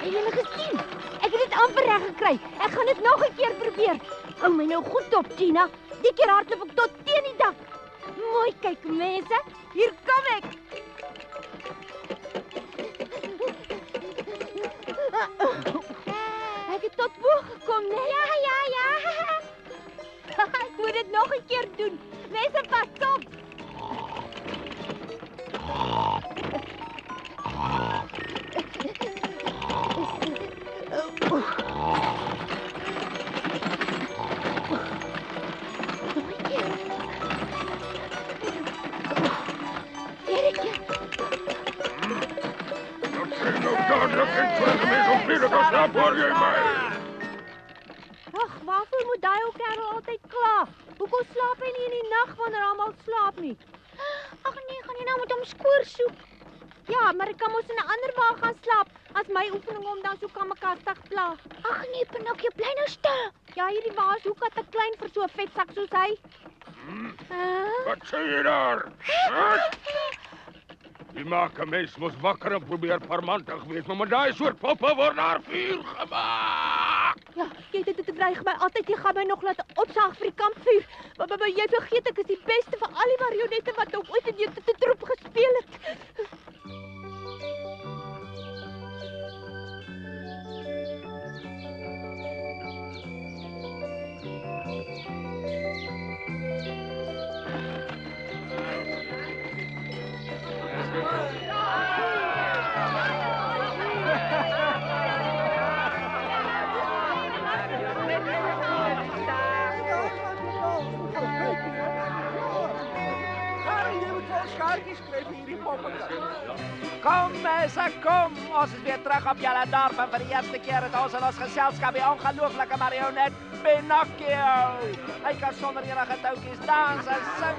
Het julle gesien? Ek het dit amper reg gekry. Ek gaan dit nog 'n keer probeer. Hou my nou goed op, Tina. Die keer hardloop ek tot teen die dak. Mooi kyk, mense. Hier kom ek. Ek het tot bo gekom, né? Ja. Ek moet dit nog 'n keer doen. Mense, pas op. Ag, waarvoor moet daai ou kerel altyd kla? Hoekom slaap hy nie in die nag wanneer almal slaap nie? Ag nee, gaan jy nou met hom skoor soek? Ja, maar ek kan mos in 'n ander wa gaan slaap as my oefening om dan so kamekastig pla. Ag nee, Pinocchio, bly nou stil. Ja, hierdie wa is hoekom te klein vir so 'n vetsak soos hy. Wat sê jy daar? Die maak 'n mens mos wakker en probeer parmantig wees, maar met daai soort poppe word daar vuur gemaak. Ja, jy dit dreig my altyd, jy gaan my nog laat opsaag vir die kampvuur. Maar jy vergeet ek is die beste van al die marionette wat ook ooit in die troep gespeel het. Kom mense, kom! Ons is weer terug op julle dorp en vir die eerste keer het ons in ons geselskap die ongelooflike marionet Pinocchio. Hy kan sonder enige touwtjies dans en sing.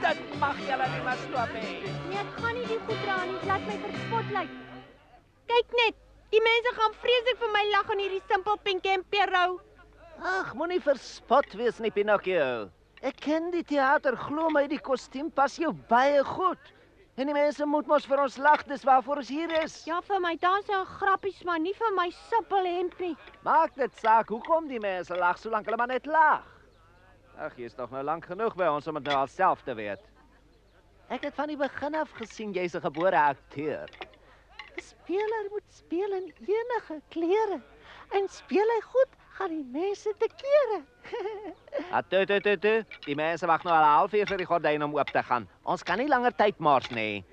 Dit mag julle nie meer sloop hê. Nee, ek gaan nie die goed dra nie, laat my verspot lyk. Kyk net, die mense gaan vreeslik vir my lag in hierdie simpel Pinkie en Pierrot. Ag, moenie verspot wees nie, Pinocchio. Ek ken die teater, glo my, die kostuum pas jou baie goed. En die mense moet mos vir ons lag, dis waarvoor ons hier is. Ja, vir my dans en grappies, maar nie vir my simpel hemp nie. Maak dit saak, hoekom die mense lag, solank hulle maar net lag. Ag, jy is toch nou lank genoeg by ons om het nou al self te weet. Ek het van die begin af gesien, jy's 'n gebore akteur. 'n Speler moet speel in enige klere. En speel hy goed, gaan die mense te kere. Toe. Die mense wag nou al 'n halfuur vir die gordyn om oop te gaan. Ons kan nie langer tyd mors nie.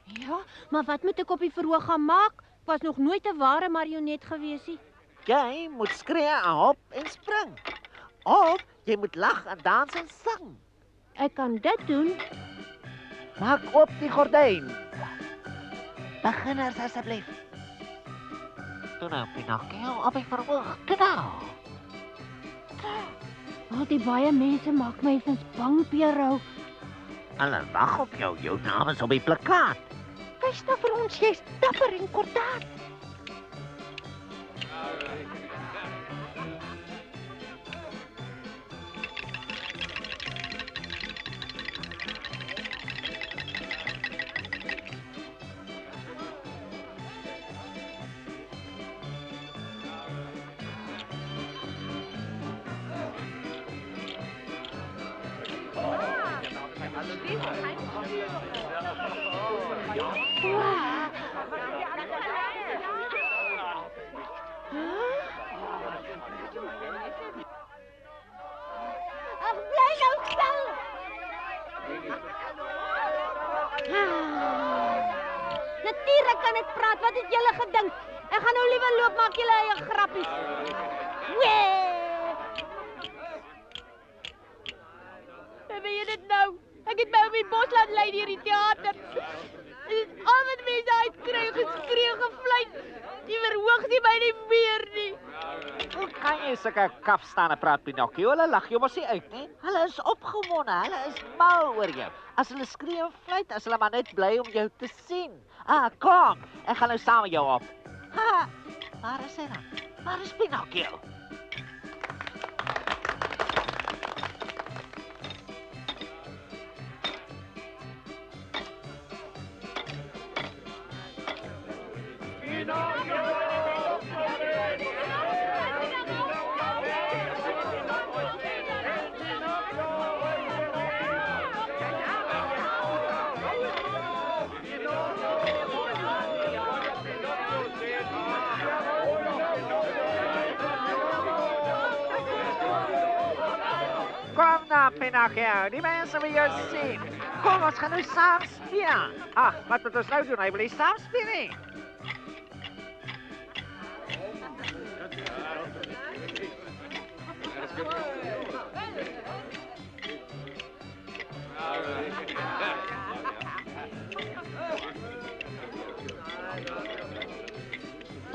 Ja, maar wat moet ek op die verhoog gaan maak? Ek was nog nooit 'n ware marionet gewees nie. Jy moet skree en hop en spring. Of jy moet lag en dans en sing. Ek kan dit doen. Maak oop die gordyn. Beginners asseblief. Toe nou, Pinocchio, op die verhoog. Toe nou. Al die baie mense maak my eens bang, Pierrot. Hulle wag op jou, jou naam is op die plakkaat. Wys nou vir ons, jy's dapper en kordaat. Ag bly nou stil. Natuurlik kan ek praat. Wat het julle gedink? Ek gaan nou liewer loop maak julle eie grappies. Wee! Weet jy dit nou? Ek het my op die bos laat lei deur die teater. Al wat mense uitkry, geskree, gefluit. Die verhoog nie my nie meer nie. Hoe kan jy sulke kaf staan en praat, Pinocchio? Hulle lag jou mos nie uit nie. Hulle is opgewonde, hulle is mal oor jou. As hulle skree en fluit, as hulle maar net bly om jou te sien. Kom, ek gaan nou saam met jou op. Ha, waar is hy dan? Waar is Pinocchio? Kom nou, Pinocchio, die mense wil jou sien. Kom, ons gaan nou saam speel. Wat moet ons nou doen? Hy wil nie saam speel nie.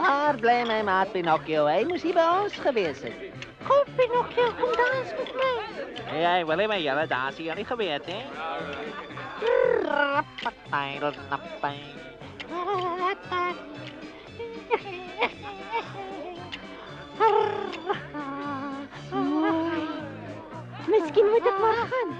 Waar bly my maat Pinocchio? Hy moes hier by ons gewees het. Kom Pinocchio, kom dans met my. Jy wil nie my julle dans hier nie geweet, hè? Miskien moet ek maar gaan.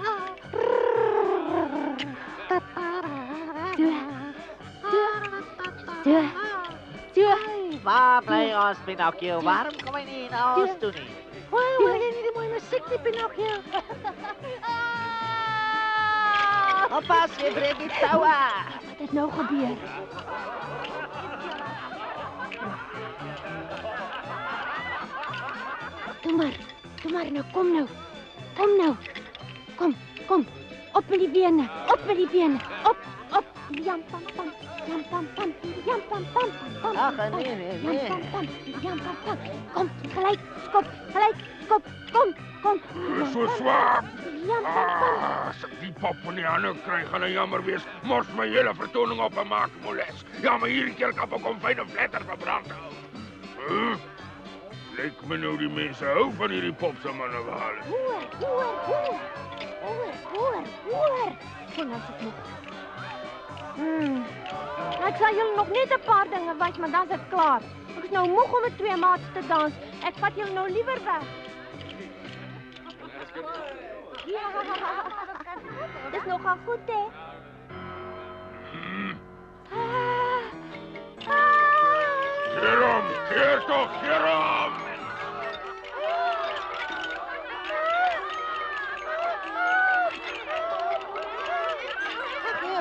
Toe. Waar bly ons, Pinocchio? Waarom kom hy nie na ons toe nie? Wil jy nie die mooie musiek nie, Pinocchio? Oppas, jy breek die toue. Wat het nou gebeur? Toe maar, nou, kom nou. Kom. Op met die bene, op. Jam pam pam, jam pam pam, jam pam pam. Ag, nee. Jam pam pam. Kom, gelijk, skop, kom. So swaar. Jam pam pam. As ek die pop van die hande kry, gaan hy jammer wees. Mos my hele vertoning op en maak moles. Ja, maar hierdie keer kan ek om fyn vletter verbrand hou. Lyk my nou die mense hou van hierdie pop se manne wel. Hoor. Sien as ek nog. Ek sal julle nog net 'n paar dinge wys, maar dan is ek klaar. Ek is nou moeg om met twee maats te dans. Ek vat julle nou liewer weg. Ja. Dis nogal goed, hè? Gerom!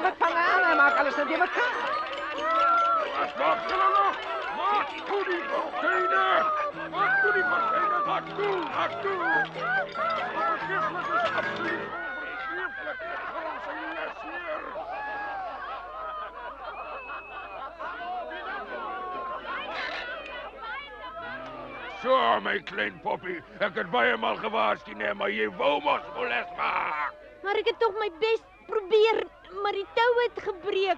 Wat van aan, hij maakt alles net in elkaar. Wat maakt jullie nog? Maak toe die container! Maak toe! Onvergeeflijk is absoluut onvergeeflijk. Gewoon zijn les hier. Zo, mijn klein poppie. Ik het bij hem al gewaarschuwd, maar je wou ons moles maken. Maar ek het tog my bes probeer, maar die tou het gebreek.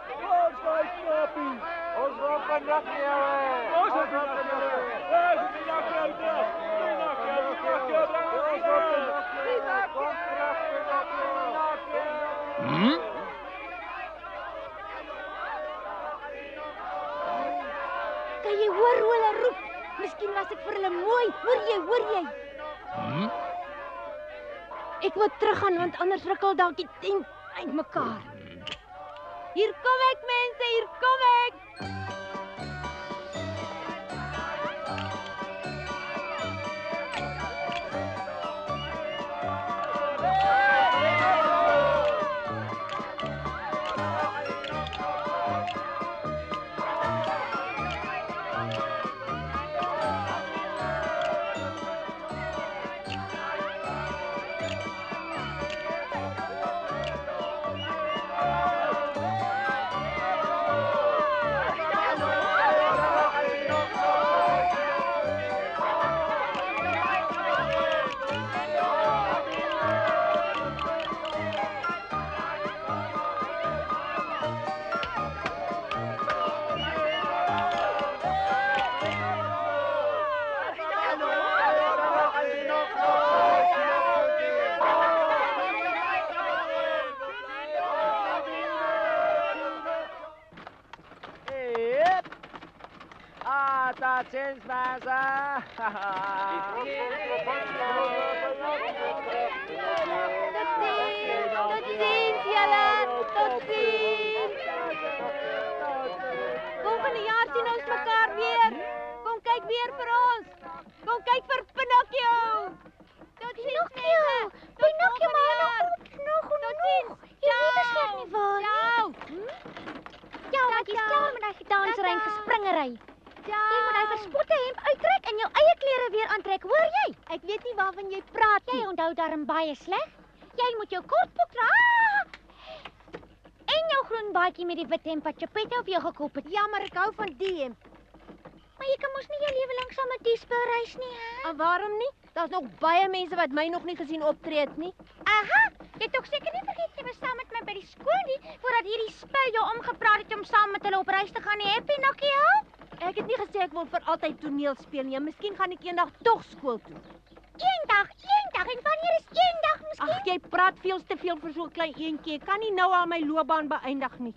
Ons gaan knapie. Ons gaan Pinocchio. Ons gaan Pinocchio. Ons gaan Pinocchio. Kan jy hoor hoe hulle roep? Miskien was ek vir hulle mooi. Hoor jy? Ek moet teruggaan want anders rukkel dalk die tent uitmekaar. Hier kom ek mense, hier kom ek. Tot ziens, mense. Tot ziens, julle. Tot ziens. Volgende jaar sien ons mekaar weer. Kom kyk weer vir ons. Kom kyk vir Pinocchio. Tot ziens, mense. Pinocchio, maar nog. Tot ziens. Jy weet beslis nie waar nie. Ciao. Ja, wat jy's klaar met daai dansery en gespringery. Ciao. Jy moet daai verspotte hemp uittrek en jou eie klere weer aantrek, hoor jy? Ek weet nie waarvan jy praat Jy nie. onthou darm baie sleg. Jy moet jou kortbroek dra. En jou groen baadjie met die wit hemp wat Geppetto vir jou gekoop het. Ja, maar ek hou van die hemp. Maar jy kan mos nie jou lewe lank saam met die spul reis nie, hè? En waarom nie? Daar's nog baie mense wat my nog nie gesien optree het nie. Aha, jy het tog seker nie vergeet jy was saam met my by die skool nie, voordat hierdie spul jou omgepraat het om saam met hulle op reis te gaan, nie, hè, Pinocchio? Ek het nie gesê ek wil vir altyd toneel speel nie. Miskien gaan ek eendag tog skool toe. Eendag, en wanneer is eendag miskien? Ag, jy praat veel te veel vir so 'n klein eentjie. Ek kan nie nou al my loopbaan beëindig nie.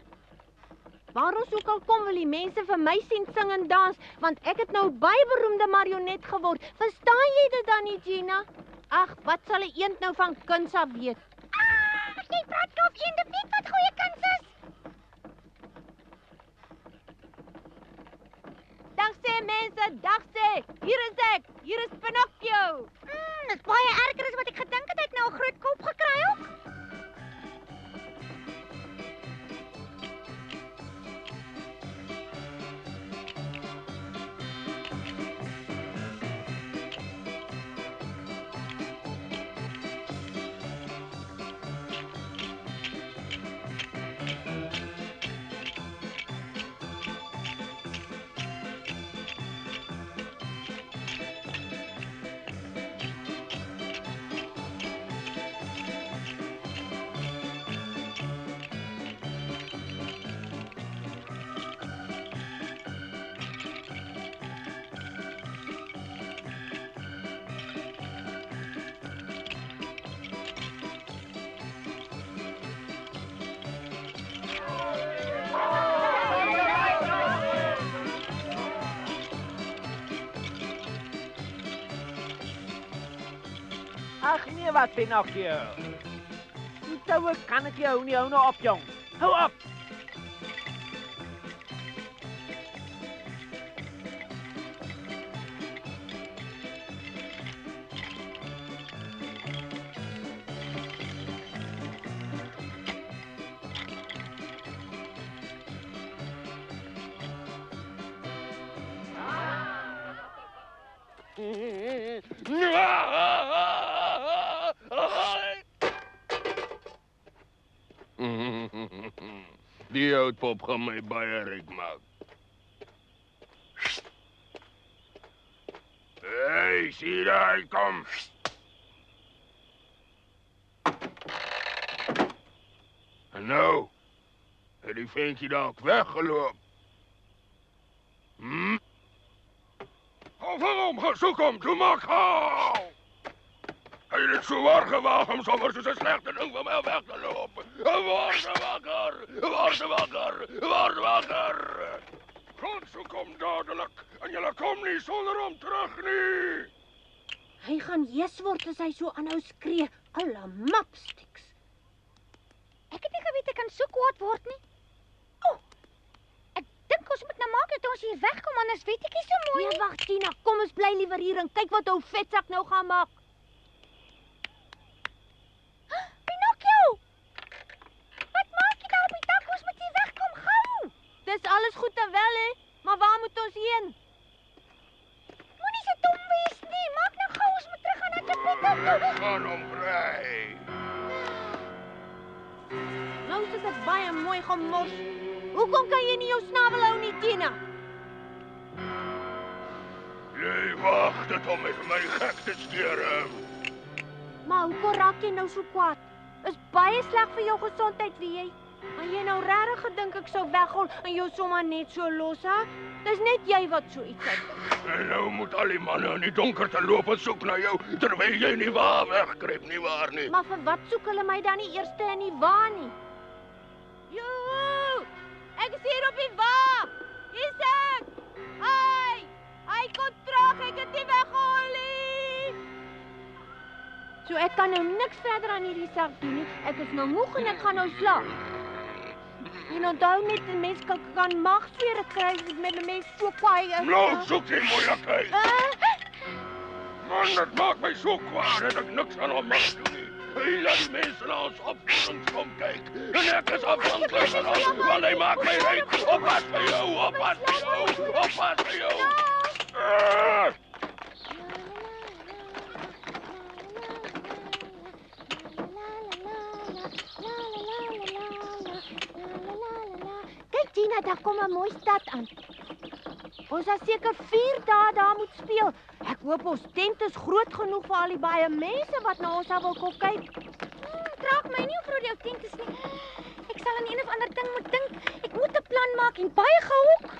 Waar ons ook al kom, wil die mense vir my sien sing en dans, want ek het nou baie beroemde marionet geword. Verstaan jy dit dan nie, Gina? Ag, wat sal 'n eend nou van kuns af weet? Jy praat nou of eende weet wat goeie kans is. Dag sê mense, dag sê. Hier is ek. Hier is Pinocchio. Dis baie erger as wat ek gedink het. Hy het nou 'n groot kop gekry op. Ag nee, wat Pinocchio. Die toue kan ek jou nie hou nou op, jong. Hou op. Die houtpop gaan my baie ryk maak. Hey, sien daar, kom. En nou, het die ventjie dalk weggeloop. Hou van hom, soek hom, toe maak gauw. Hy het so waar gewaag om sommer soos 'n slegte ding van my weg te loop. Word wakker, word wakker, word wakker. Kom, soek hom dadelik, en julle kom nie sonder hom terug nie. Hy gaan jes word as hy so aanhou skree. Alle mapsticks. Ek het nie geweet ek kan so kwaad word nie. Ek dink ons moet nou maak dat ons hier wegkom, anders weet ek nie so mooi Nee, nie. wag Tina, kom ons bly liewer hier en kyk wat ou vetsak nou gaan maak. Pinocchio! Wat maak jy daar op die dak? Ons moet hier wegkom, gou! Dis alles goed en wel hè, maar waar moet ons heen? Moenie so dom wees nie. Maak nou gou, ons moet terug gaan na Geppetto. Gaan hom bly. Nou is dit baie mooi gemors. Hoekom kan jy nie jou snavel hou nie, Tina? Jy wag dit om met my gek te steur. Maar hoekom raak jy nou so kwaad? Is baie sleg vir jou gesondheid, weet jy? Maar jy nou regtig gedink ek sou weghol en jou sommer net so los, hè? Dis net jy wat so iets uitdink. En nou moet al die manne in die donker te loop en soek na jou, terwyl jy nie waar wegkruip nie, waar nie. Maar vir wat soek hulle my dan nie eerste en nie waar nie? Joe! Ek is hier op die wa! Hier's ek! Ai! So ek kan nou niks verder aan hierdie sak doen nie. Ek is nou moeg en ek gaan nou slaap. En onthou net, 'n mens kan magswere kry met 'n mens so kwaai is. Nou, soek jy moeilikheid. Man, dat maak my so kwaad dat ek niks aan hom mag doen nie. Hy laat die mense na ons opvoedings kom kyk. En ek is afhanklik van hom, want hy maak my ryk. Oppas vir jou, oppas vir jou, oppas vir jou. Kyk Gina, daar kom 'n mooi stad aan. Ons sal seker 4 dae daar moet speel. Ek hoop ons tent is groot genoeg vir al die baie mense wat na ons wil kom kyk. Draag my nie of vir jou tent is nie. Ek sal aan een of ander ding moet dink. Ek moet 'n plan maak en baie gou ook.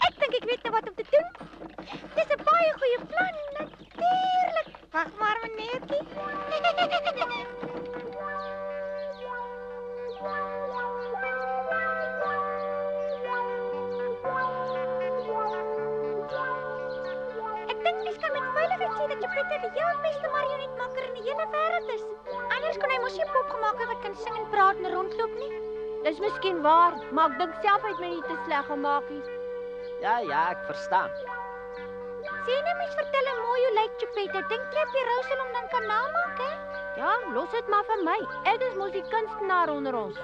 Ek dink ek weet nou wat om te doen. Dis 'n baie goeie plan, natuurlik. Wag maar, meneertjie. Ek dink mens kan met veiligheid sê dat Geppetto die heel beste marionetmaker in die hele wêreld is. Anders kon hy mos nie 'n pop gemaak het wat kan sing en praat en rondloop nie. Dis miskien waar, maar ek dink self het my nie te sleg gemaak nie. Ja, ek verstaan. Sê net mens vertel hom mooi hoe lyk Geppetto. Dink jy op die rou sal hom dan kan namaak, hè? Ja, los dit maar vir my. Ek is mos die kunstenaar onder ons.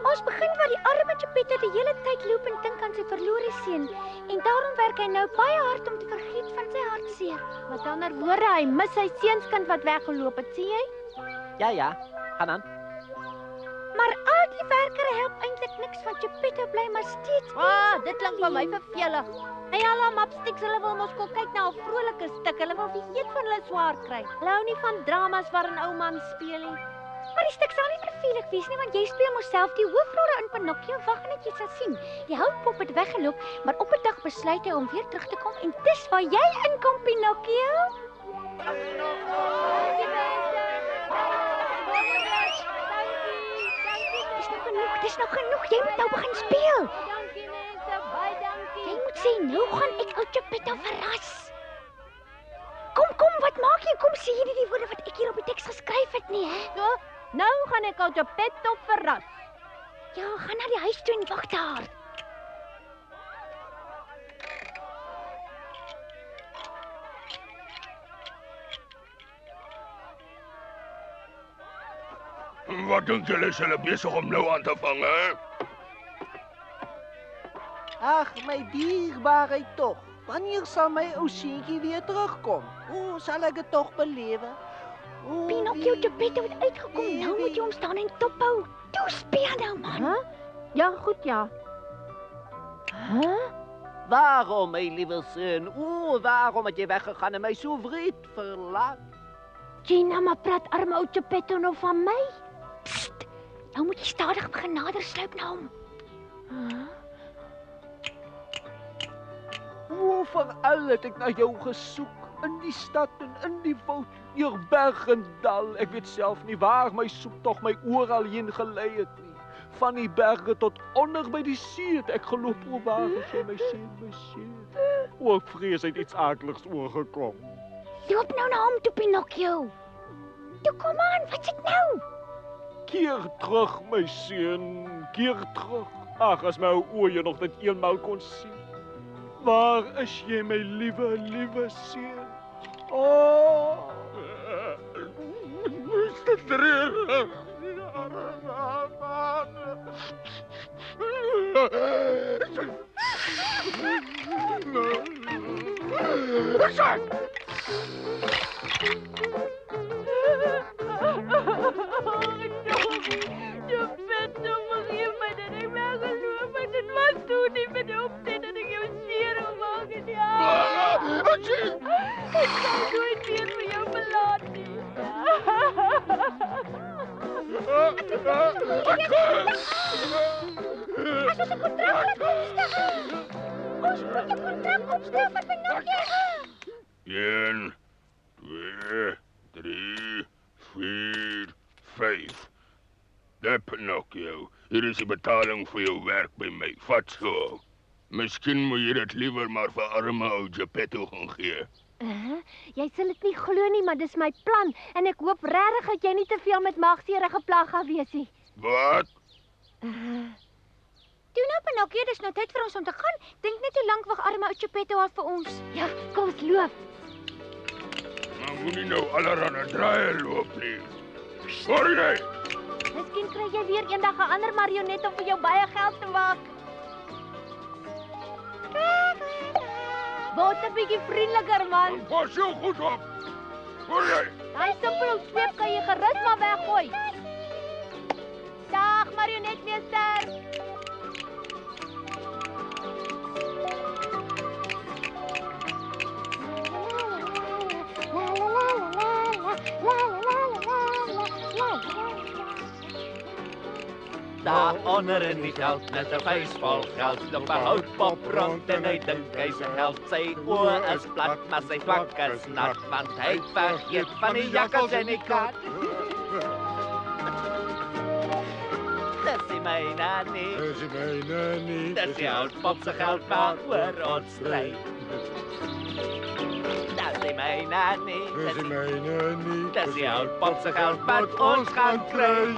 Ons begin waar die arme Geppetto die hele tyd loop en dink aan sy verlore seun. En daarom werk hy nou baie hard om te vergeet van sy hartseer. Met ander woorde, hy mis sy seunskind wat weggeloop het, sien jy? Ja, gaan aan. Maar al die werkere help eintlik niks want Geppetto bly maar steeds Dit klink vir my vervelig. Hey, alle mapsticks, hulle wil mos kom kyk na 'n vrolike stuk. Hulle wil weet van hulle swaar kry. Hulle hou nie van dramas waarin ou man speel nie. Maar die stuk sal nie vervelig wees nie, want jy speel mos self die hoofrolle in Pinocchio. Wag net, jy sal sien. Die houtpop het weggeloop, maar op 'n dag besluit hy om weer terug te kom en dis waar jy inkom, Pinocchio. Dis nog genoeg. Jy moet nou begin speel. Dankie mense, baie dankie. Jy moet sê, nou gaan ek ou Geppetto verras. Kom, wat maak jy? Kom sê jy nie die woorde wat ek hier op die teks geskryf het nie, hè? So, nou gaan ek ou Geppetto verras. Ja, gaan na die huis toe en wag daar. Wat dink julle is hulle besig om nou aan te vang, hè? Ag, my dierbare tog. Wanneer sal my ou seentjie weer terugkom? O, sal ek dit tog belewe? O, Pinocchio, Geppetto het uitgekom. Nou moet jy hom staan en tophou. Toe speel nou, man. Ja, goed ja. Waarom, my liewe seun? O, waarom het jy weggegaan en my so wreed verlaat? Gina, maar praat arme ou Geppetto nou van my? Psst. Nou moet jy stadig begin nader sluip na hom. O, veral het ek na jou gesoek. In die stad en in die woud, deur berg en dal. Ek weet self nie waar my soektog my oral heen gelei het nie. Van die berge tot onder by die see het ek geloop. O, waar is jy, my seun? O, ek vrees hy het iets akeligs oorgekom. Loop nou na hom toe, Pinocchio. Toe, kom aan, wat is dit nou? Keer terug, my seun, keer terug. Ag, as my ou oë nog net eenmaal kon sien. Waar is jy, my liewe, liewe seun? O, Geppetto, vergeef my dat ek weggeloop het en wat doen nie met die opzet dat ek jou seer gemaak het, ja. Ek sal nooit meer vir jou verlaat nie. As ons 'n kontrak laat opstel. Ons moet 'n kontrak opstel vir Pinocchio. 1, 2, 3, 4, 5. Daar, Pinocchio. Hier is die betaling vir jou werk by my. Vat so. Miskien moet jy dit liewer maar vir arme ou Geppetto gaan gee. Jy sal dit nie glo nie, maar dis my plan en ek hoop regtig dat jy nie te veel met maagseer geplag gaan wees nie. Wat? Toe nou, Pinokkie, dis nou tyd vir ons om te gaan. Dink net hoe lank wag arme ou Geppetto al vir ons. Ja, kom ons loop. Maar moenie nou allerhande draaie loop nie. Hoor jy? Miskien kry jy weer eendag 'n ander marionet om vir jou baie geld te maak. Word 'n bietjie vriendeliker, man. Pas jou goed op. Hoor jy? Daai simpel sweep kan jy gerus maar weggooi. Dag, marionetmeester. Daar onder in die veld met 'n vuis vol geld loop 'n houtpop rond en hy dink hy's 'n held. Sy oë is plat, maar sy swak is nat, want hy vergeet van die jakkals en die kat. Dis my nanny, Dis my nanny. dis die houtpop se geld waaroor ons stry. Dis my nanny, Dis my nanny. dis die houtpop se geld wat ons gaan kry.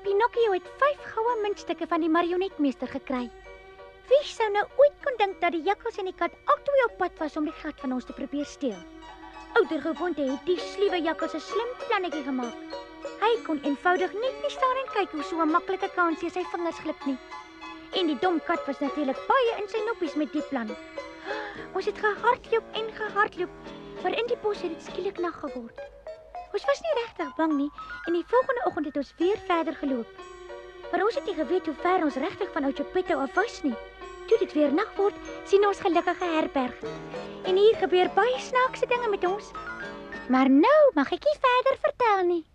Pinokkie het 5 goue muntstukke van die marionetmeester gekry. Wie sou nou ooit kon dink dat die jakkals en die kat albei op pad was om die geld van ons te probeer steel? Oudergewoonte het die sluwe jakkals 'n slim plannetjie gemaak. Hy kon eenvoudig net nie staan en kyk hoe so 'n maklike kansie sy vingers glip nie. En die dom kat was natuurlik baie in sy noppies met die plan. Ons het gehardloop en gehardloop, maar in die bos het dit skielik nag geword. Ons was nie regtig bang nie en die volgende oggend het ons weer verder geloop. Maar ons het nie geweet hoe ver ons regtig van ou Geppetto af was nie. Toe dit weer nag word, sien ons gelukkige herberg. En hier gebeur baie snaakse dinge met ons. Maar nou mag ek nie verder vertel nie.